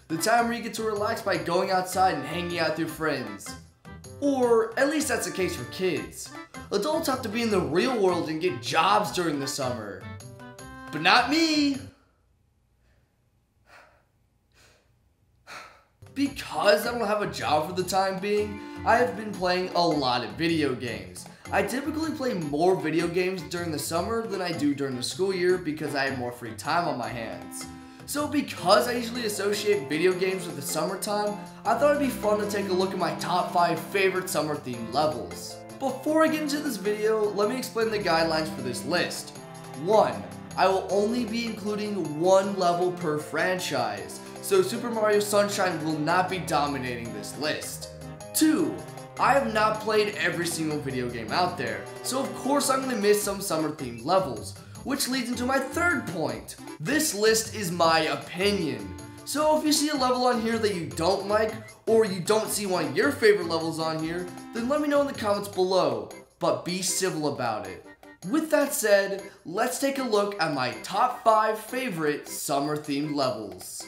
the time where you get to relax by going outside and hanging out with your friends. Or at least that's the case for kids. Adults have to be in the real world and get jobs during the summer. But not me! Because I don't have a job for the time being, I have been playing a lot of video games. I typically play more video games during the summer than I do during the school year because I have more free time on my hands. So because I usually associate video games with the summertime, I thought it'd be fun to take a look at my top 5 favorite summer themed levels. Before I get into this video, let me explain the guidelines for this list. 1. I will only be including one level per franchise, so Super Mario Sunshine will not be dominating this list. 2. I have not played every single video game out there, so of course I'm going to miss some summer themed levels, which leads into my third point. This list is my opinion. So if you see a level on here that you don't like, or you don't see one of your favorite levels on here, then let me know in the comments below, but be civil about it. With that said, let's take a look at my top 5 favorite summer themed levels.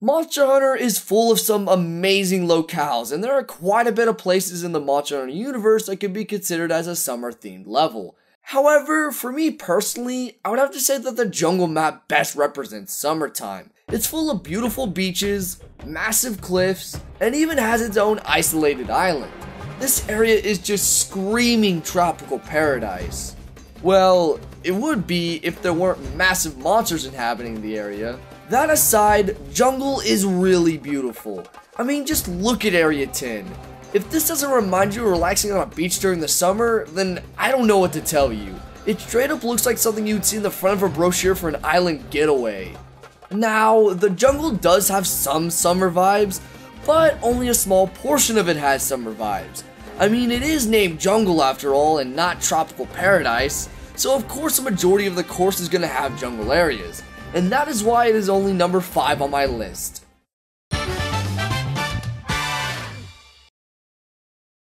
Monster Hunter is full of some amazing locales, and there are quite a bit of places in the Monster Hunter universe that could be considered as a summer themed level. However, for me personally, I would have to say that the jungle map best represents summertime. It's full of beautiful beaches, massive cliffs, and even has its own isolated island. This area is just screaming tropical paradise. Well, it would be if there weren't massive monsters inhabiting the area. That aside, jungle is really beautiful. I mean, just look at Area 10. If this doesn't remind you of relaxing on a beach during the summer, then I don't know what to tell you. It straight up looks like something you'd see in the front of a brochure for an island getaway. Now, the jungle does have some summer vibes, but only a small portion of it has summer vibes. I mean, it is named jungle after all and not tropical paradise, so of course a majority of the course is going to have jungle areas. And that is why it is only number 5 on my list.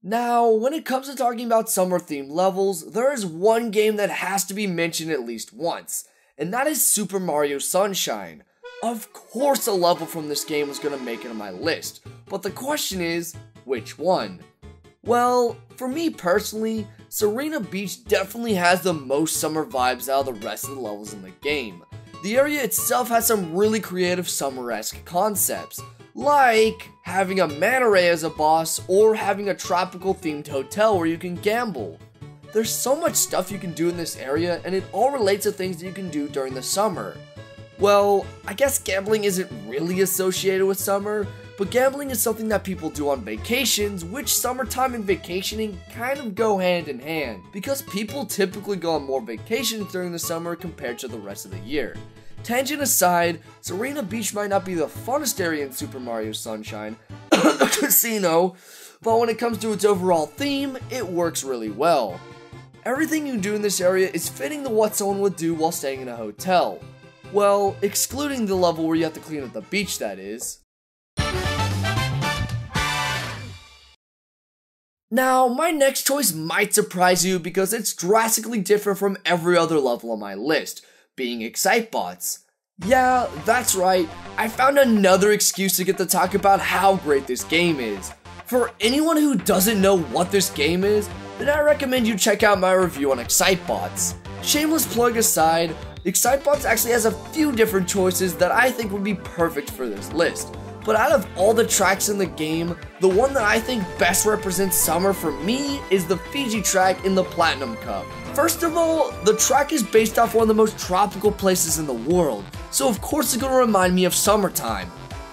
Now, when it comes to talking about summer themed levels, there is one game that has to be mentioned at least once, and that is Super Mario Sunshine. Of course a level from this game was going to make it on my list, but the question is, which one? Well, for me personally, Serena Beach definitely has the most summer vibes out of the rest of the levels in the game. The area itself has some really creative summer-esque concepts, like having a manta ray as a boss or having a tropical themed hotel where you can gamble. There's so much stuff you can do in this area, and it all relates to things that you can do during the summer. Well, I guess gambling isn't really associated with summer, but gambling is something that people do on vacations, which summertime and vacationing kind of go hand in hand, because people typically go on more vacations during the summer compared to the rest of the year. Tangent aside, Serena Beach might not be the funnest area in Super Mario Sunshine, the casino, but when it comes to its overall theme, it works really well. Everything you do in this area is fitting to what someone would do while staying in a hotel. Well, excluding the level where you have to clean up the beach, that is. Now, my next choice might surprise you because it's drastically different from every other level on my list, being Excitebots. Yeah, that's right, I found another excuse to get to talk about how great this game is. For anyone who doesn't know what this game is, then I recommend you check out my review on Excitebots. Shameless plug aside, Excitebots actually has a few different choices that I think would be perfect for this list. But out of all the tracks in the game, the one that I think best represents summer for me is the Fiji track in the Platinum Cup. First of all, the track is based off one of the most tropical places in the world, so of course it's going to remind me of summertime.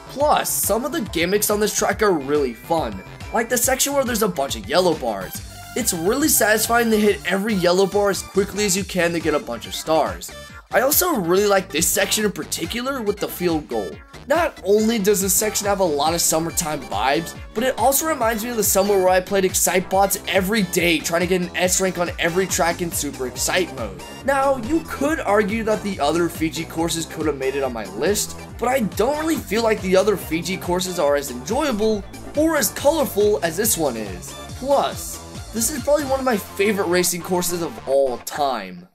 Plus, some of the gimmicks on this track are really fun, like the section where there's a bunch of yellow bars. It's really satisfying to hit every yellow bar as quickly as you can to get a bunch of stars. I also really like this section in particular with the field goal. Not only does this section have a lot of summertime vibes, but it also reminds me of the summer where I played Excitebots every day trying to get an S rank on every track in Super Excite mode. Now, you could argue that the other Fiji courses could have made it on my list, but I don't really feel like the other Fiji courses are as enjoyable or as colorful as this one is. Plus, this is probably one of my favorite racing courses of all time.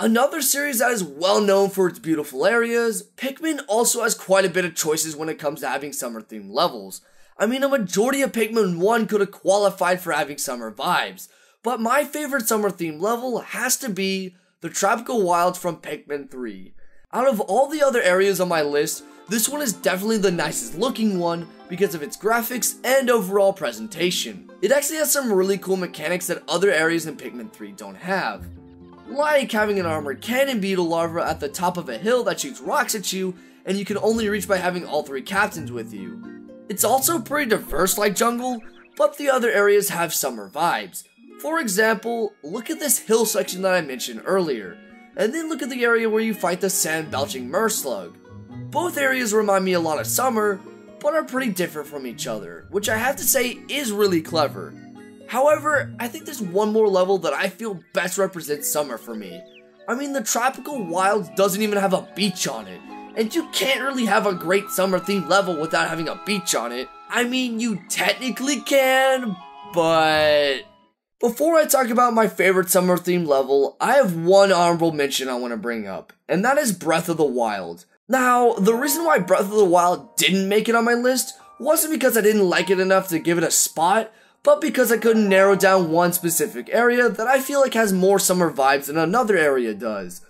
Another series that is well known for its beautiful areas, Pikmin also has quite a bit of choices when it comes to having summer themed levels. I mean, a majority of Pikmin 1 could have qualified for having summer vibes, but my favorite summer themed level has to be the Tropical Wilds from Pikmin 3. Out of all the other areas on my list, this one is definitely the nicest looking one because of its graphics and overall presentation. It actually has some really cool mechanics that other areas in Pikmin 3 don't have. Like having an armored cannon beetle larva at the top of a hill that shoots rocks at you, and you can only reach by having all 3 captains with you. It's also pretty diverse like jungle, but the other areas have summer vibes. For example, look at this hill section that I mentioned earlier, and then look at the area where you fight the sand-belching Murslug. Both areas remind me a lot of summer, but are pretty different from each other, which I have to say is really clever. However, I think there's one more level that I feel best represents summer for me. I mean, the Tropical Wilds doesn't even have a beach on it, and you can't really have a great summer themed level without having a beach on it. I mean, you technically can, but... Before I talk about my favorite summer themed level, I have one honorable mention I want to bring up, and that is Breath of the Wild. Now, the reason why Breath of the Wild didn't make it on my list wasn't because I didn't like it enough to give it a spot, but because I couldn't narrow down one specific area that I feel like has more summer vibes than another area does.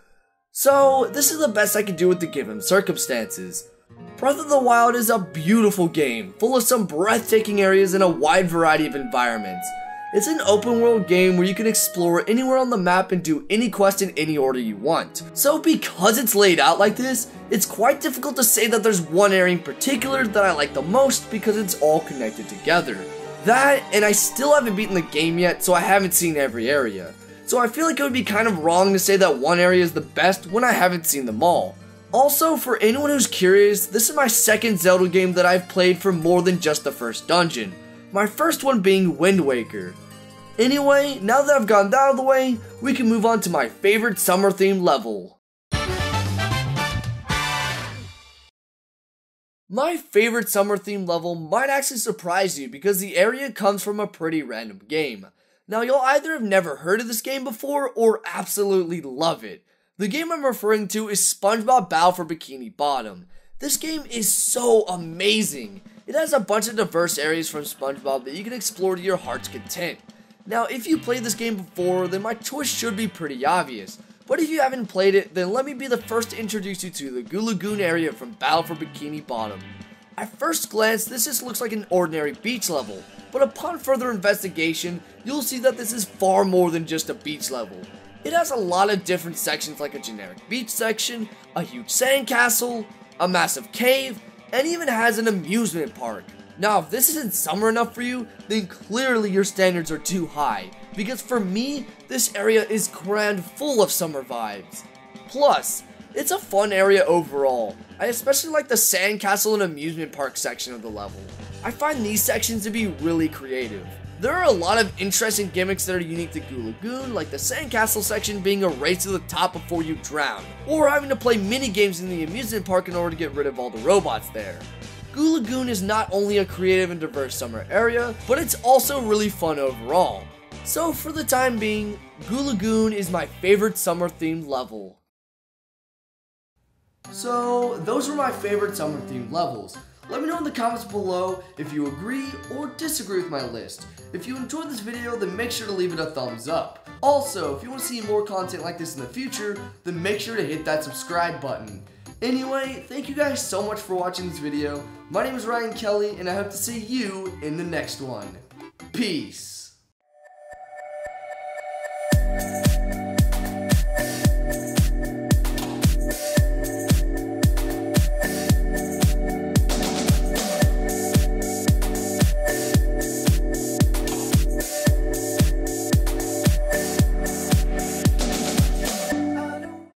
So, this is the best I could do with the given circumstances. Breath of the Wild is a beautiful game, full of some breathtaking areas and a wide variety of environments. It's an open world game where you can explore anywhere on the map and do any quest in any order you want. So because it's laid out like this, it's quite difficult to say that there's one area in particular that I like the most because it's all connected together. That, and I still haven't beaten the game yet, so I haven't seen every area. So I feel like it would be kind of wrong to say that one area is the best when I haven't seen them all. Also, for anyone who's curious, this is my second Zelda game that I've played for more than just the first dungeon. My first one being Wind Waker. Anyway, now that I've gotten that out of the way, we can move on to my favorite summer themed level. My favorite summer themed level might actually surprise you because the area comes from a pretty random game. Now you'll either have never heard of this game before or absolutely love it. The game I'm referring to is Spongebob Battle for Bikini Bottom. This game is so amazing. It has a bunch of diverse areas from SpongeBob that you can explore to your heart's content. Now, if you played this game before, then my choice should be pretty obvious. But if you haven't played it, then let me be the first to introduce you to the Goo Lagoon area from Battle for Bikini Bottom. At first glance, this just looks like an ordinary beach level, but upon further investigation, you'll see that this is far more than just a beach level. It has a lot of different sections like a generic beach section, a huge sandcastle, a massive cave, and even has an amusement park. Now, if this isn't summer enough for you, then clearly your standards are too high, because for me, this area is crammed full of summer vibes. Plus, it's a fun area overall. I especially like the sandcastle and amusement park section of the level. I find these sections to be really creative. There are a lot of interesting gimmicks that are unique to Goo Lagoon, like the sandcastle section being a race to the top before you drown, or having to play mini games in the amusement park in order to get rid of all the robots there. Goo Lagoon is not only a creative and diverse summer area, but it's also really fun overall. So for the time being, Goo Lagoon is my favorite summer themed level. So those were my favorite summer themed levels. Let me know in the comments below if you agree or disagree with my list. If you enjoyed this video, then make sure to leave it a thumbs up. Also, if you want to see more content like this in the future, then make sure to hit that subscribe button. Anyway, thank you guys so much for watching this video. My name is Ryan Kelly, and I hope to see you in the next one. Peace.